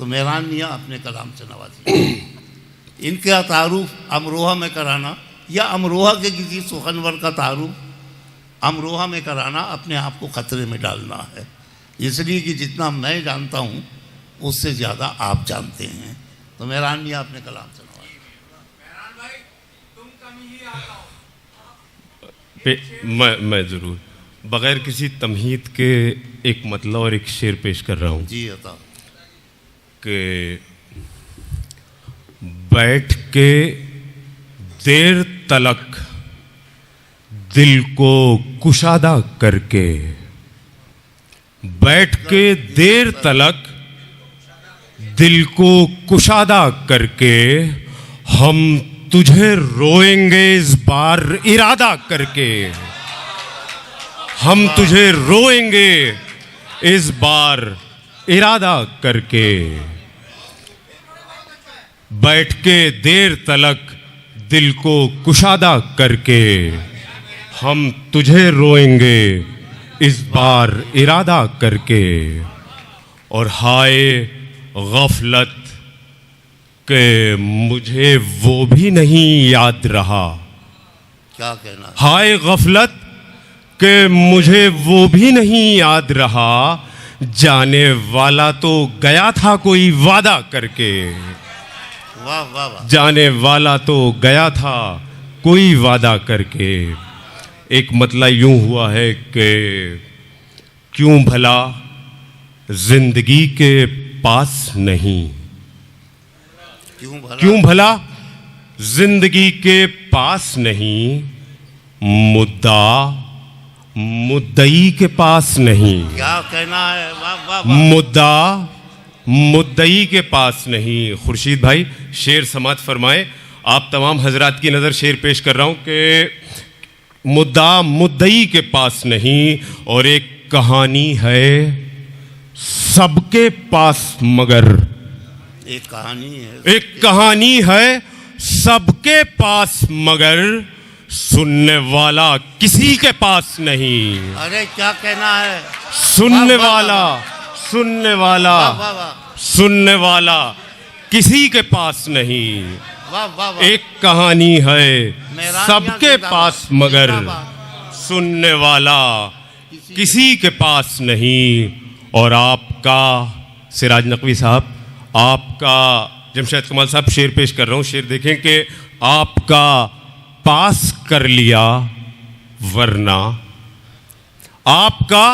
तो मेहरान मियाँ अपने कलाम से नवाजी। इनका तारुफ अमरोहा में कराना या अमरोहा के किसी सुखनवर का तारुफ अमरोहा में कराना अपने आप को खतरे में डालना है, इसलिए कि जितना मैं जानता हूँ उससे ज़्यादा आप जानते हैं। तो मेहरान मियाँ अपने कलाम से नवाजी। मेहरान भाई तुम कम ही आता हो। मैं ज़रूर बग़ैर किसी तमहीद के एक मतला और एक शेर पेश कर रहा हूँ जी अता। कि बैठ के देर तलक दिल को कुशादा करके, बैठ के देर तलक दिल को कुशादा करके, हम तुझे रोएंगे इस बार इरादा करके, हम तुझे रोएंगे इस बार इरादा करके। बैठ के देर तलक दिल को कुशादा करके, हम तुझे रोएंगे इस बार इरादा करके। और हाय गफलत के मुझे वो भी नहीं याद रहा। क्या कहना है? हाय गफलत के मुझे वो भी नहीं याद रहा, जाने वाला तो गया था कोई वादा करके। वाह वाह वाह। जाने वाला तो गया था कोई वादा करके। एक मतला यूं हुआ है कि क्यों भला जिंदगी के पास नहीं, क्यों भला जिंदगी के पास नहीं, मुद्दा मुद्दई के पास नहीं। क्या कहना है? वाह वाह वाह। मुद्दा मुद्दई के पास नहीं। खुर्शीद भाई शेर समात फरमाए। आप तमाम हजरात की नज़र शेर पेश कर रहा हूं कि मुद्दा मुद्दई के पास नहीं, और एक कहानी है सबके पास मगर, एक कहानी है, एक कहानी है सबके पास मगर, सुनने वाला किसी के पास नहीं। अरे क्या कहना है? सुनने वाह, वाह, वाला सुनने वाला वाह वाह वाह। सुनने वाला किसी के पास नहीं। वाह वाह वाह। एक कहानी है मेहरानिया सबके जिंदाबाद, पास मगर, जिंदाबाद। सुनने वाला किसी के पास नहीं। और आपका सिराज नकवी साहब, आपका जमशेद कमाल साहब शेर पेश कर रहा हूँ। शेर देखें कि आपका पास कर लिया वरना, आपका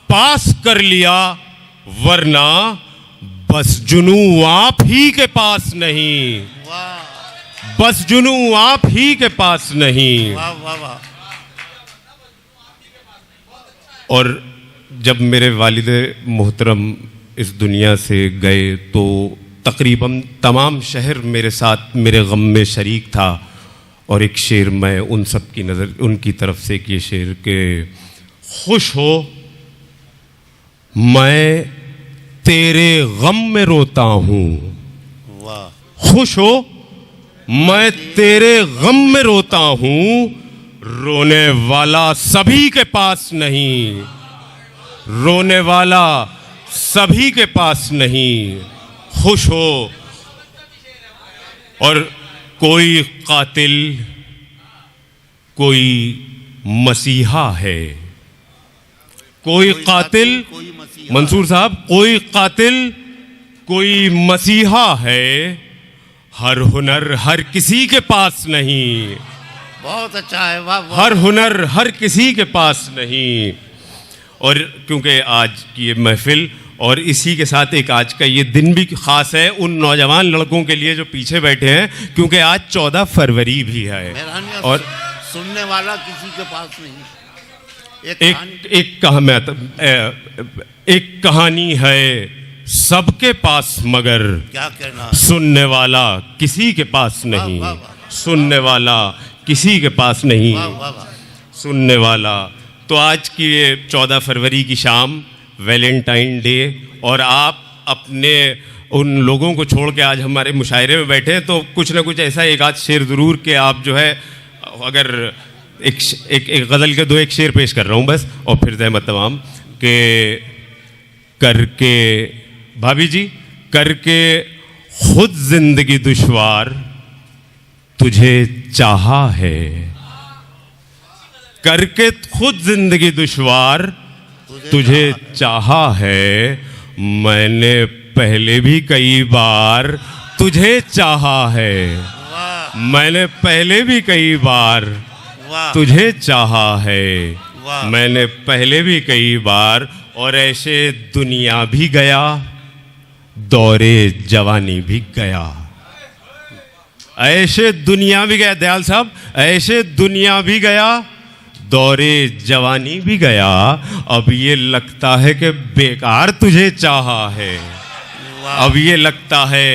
पास कर लिया वरना, बस जुनू आप ही के पास नहीं, वाह बस जुनू आप ही के पास नहीं। वाह वाह वाह। और जब मेरे वालिद मोहतरम इस दुनिया से गए तो तकरीबन तमाम शहर मेरे साथ मेरे गम में शरीक था। और एक शेर मैं उन सब की नज़र उनकी तरफ से कि शेर के खुश हो मैं तेरे गम में रोता हूँ, वाह। खुश हो मैं तेरे गम में रोता हूँ, रोने वाला सभी के पास नहीं, रोने वाला सभी के पास नहीं। खुश हो। और कोई कातिल कोई मसीहा है, कोई कातिल, कोई मसीहा। मंसूर साहब, कोई कातिल कोई मसीहा है, हर हुनर हर किसी के पास नहीं, बहुत अच्छा है। वाह वाह। हर हुनर हर किसी के पास नहीं। और क्योंकि आज की ये महफिल और इसी के साथ एक आज का ये दिन भी ख़ास है उन नौजवान लड़कों के लिए जो पीछे बैठे हैं, क्योंकि आज 14 फरवरी भी है। मेहरानिया और सुनने वाला किसी के पास नहीं। एक कहानी है सबके पास मगर, क्या कहना? सुनने वाला किसी के पास नहीं, वाह, वाह, वाह। सुनने वाला किसी के पास नहीं, वाह वाह वाह। सुनने वाला। तो आज की ये 14 फरवरी की शाम वैलेंटाइन डे, और आप अपने उन लोगों को छोड़ के आज हमारे मुशायरे में बैठे हैं, तो कुछ ना कुछ ऐसा एक आध शेर ज़रूर के आप जो है, अगर एक गज़ल के 2-1 शेर पेश कर रहा हूँ बस, और फिर जहमत तमाम के करके भाभी जी करके खुद जिंदगी दुश्वार तुझे चाहा है, करके खुद जिंदगी दुश्वार तुझे चाहा है। मैंने पहले भी कई बार तुझे चाहा है, वाह मैंने पहले भी कई बार वाह तुझे चाहा है, वाह। मैंने पहले भी कई बार। और ऐसे दुनिया भी गया, दौरे जवानी भी गया, ऐसे दुनिया भी गया दयाल साहब, ऐसे दुनिया भी गया, दौरे जवानी भी गया। अब ये लगता है कि बेकार तुझे चाहा है, वाह अब ये लगता है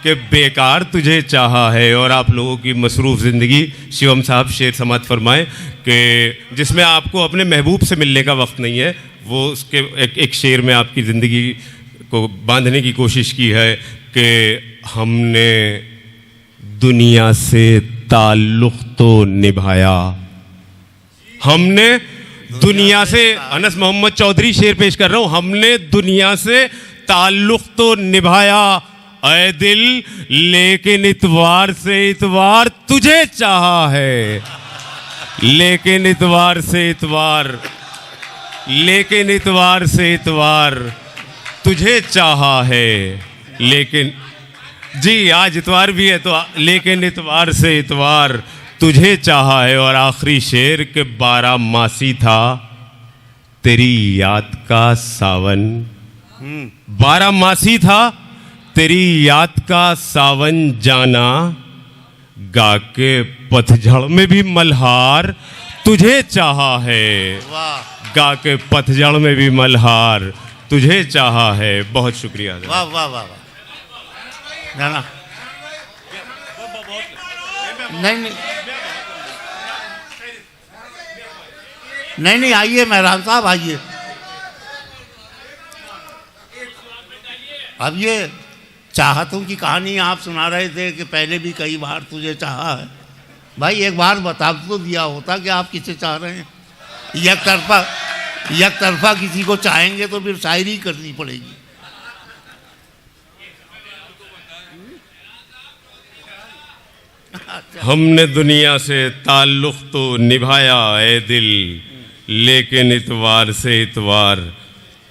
कि बेकार तुझे चाहा है। और आप लोगों की मसरूफ़ ज़िंदगी, शिवम साहब शेर समात फरमाएं कि जिसमें आपको अपने महबूब से मिलने का वक्त नहीं है, वो उसके एक शेर में आपकी ज़िंदगी को बांधने की कोशिश की है कि हमने दुनिया से ताल्लुक़ तो निभाया, हमने दुनिया से, अनस मोहम्मद चौधरी शेर पेश कर रहा हूँ, हमने दुनिया से ताल्लुक़ तो निभाया ऐ दिल, लेकिन इतवार से इतवार तुझे चाहा है, लेकिन इतवार से इतवार, लेकिन इतवार से इतवार तुझे चाहा है। लेकिन जी आज इतवार भी है तो लेकिन इतवार से इतवार तुझे चाहा है। और आखिरी शेर के 12 मासी था तेरी याद का सावन, 12 मासी था तेरी याद का सावन जाना, गा के पतझड़ में भी मल्हार तुझे चाहा है, वाह गा के पतझड़ में भी मल्हार तुझे चाहा है। बहुत शुक्रिया। वाह वाह वाह वाह ना नहीं नहीं नहीं नहीं आइए मेहरान साहब आइए। अब ये चाहतों की कहानी आप सुना रहे थे कि पहले भी कई बार तुझे चाहा है। भाई एक बार बता तो दिया होता कि आप किसे चाह रहे हैं। एक तरफा किसी को चाहेंगे तो फिर शायरी करनी पड़ेगी। हमने दुनिया से ताल्लुक़ तो निभाया ए दिल, लेकिन इतवार से इतवार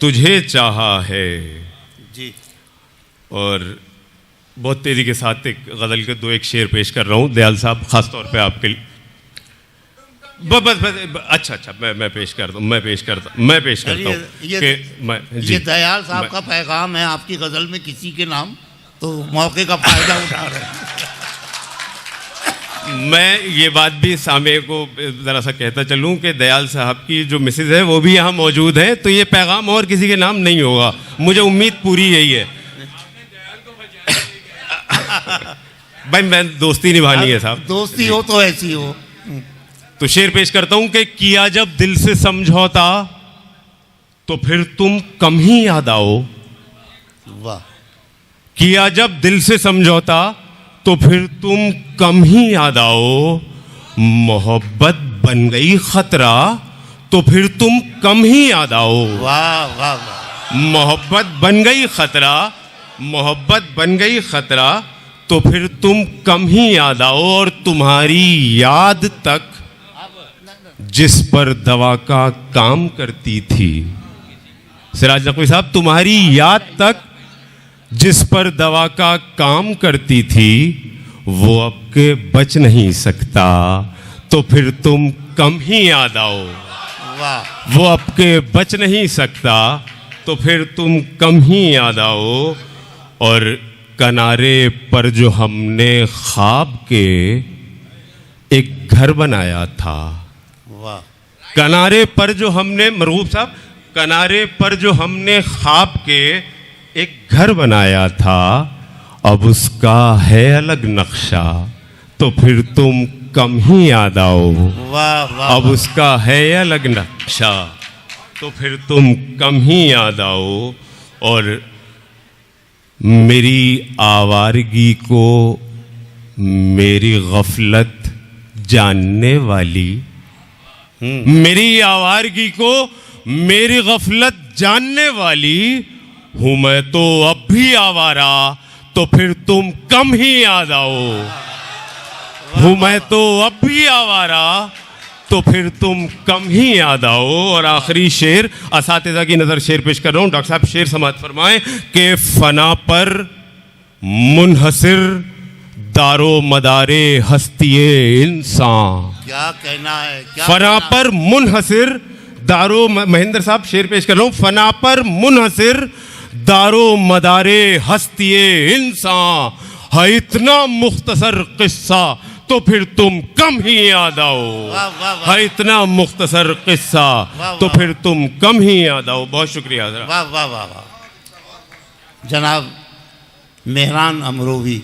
तुझे चाहा है। जी और बहुत तेज़ी के साथ एक गज़ल के 2 शेर पेश कर रहा हूँ दयाल साहब, ख़ास तौर पे आपके लिए। बस अच्छा मैं पेश करता हूँ, मैं पेश करता हूँ ये दयाल साहब का पैगाम है आपकी गज़ल में किसी के नाम, तो मौके का फ़ायदा उठा रहे हैं। मैं ये बात भी सामे को ज़रा सा कहता चलूँ कि दयाल साहब की जो मिसेज है वो भी यहाँ मौजूद है, तो ये पैगाम और किसी के नाम नहीं होगा, मुझे उम्मीद पूरी यही है। भाई मैं दोस्ती निभानी है साहब, दोस्ती हो तो ऐसी हो। तो शेर पेश करता हूं कि किया जब दिल से समझौता तो फिर तुम कम ही याद आओ, वाह। किया जब दिल से समझौता तो फिर तुम कम ही याद आओ, मोहब्बत बन गई खतरा तो फिर तुम कम ही याद आओ, वाह वाह वाह। मोहब्बत बन गई खतरा, मोहब्बत बन गई खतरा तो फिर तुम कम ही याद आओ। और तुम्हारी याद तक जिस पर दवा का काम करती थी, सिराज नकवी साहब, तुम्हारी याद तक जिस पर दवा का काम करती थी वो अब के बच नहीं सकता तो फिर तुम कम ही याद आओ, वाह। वो अब के बच नहीं सकता तो फिर तुम कम ही याद आओ। और किनारे पर जो हमने ख्वाब के एक घर बनाया था, वाह। किनारे पर जो हमने, मरगूब साहब, किनारे पर जो हमने ख्वाब के एक घर बनाया था, अब उसका है अलग नक्शा तो फिर तुम कम ही याद आओ, वाह वाह। अब उसका है अलग नक्शा तो फिर तुम कम ही याद आओ। और मेरी आवारगी को मेरी गफलत जानने वाली, मेरी आवारगी को मेरी गफलत जानने वाली हूं मैं तो अब भी आवारा, तो फिर तुम कम ही याद आओ। हूं मैं तो अब भी आवारा, तो फिर तुम कम ही याद आओ। और आखिरी शेर, असातिज़ा की नज़र शेर पेश कर रहा हूँ। डॉक्टर साहब शेर समाअत फरमाएं कि फना पर मुनहसिर दारो मदारे हस्तिये इंसान। क्या कहना है, क्या फना कहना पर मुनहसिर दारो, महेंद्र साहब शेर पेश कर रहा हूँ। फना पर मुनहसिर दारो मदारे हस्तिये इंसान, है इतना मुख्तसर किस्सा, तो फिर तुम कम ही याद आओ। वाह, वाह, वाह। है इतना मुख्तसर किस्सा, वाह, तो वाह। फिर तुम कम ही याद आओ। बहुत शुक्रिया। वाह वाह वाह वाह। जनाब मेहरान अमरोही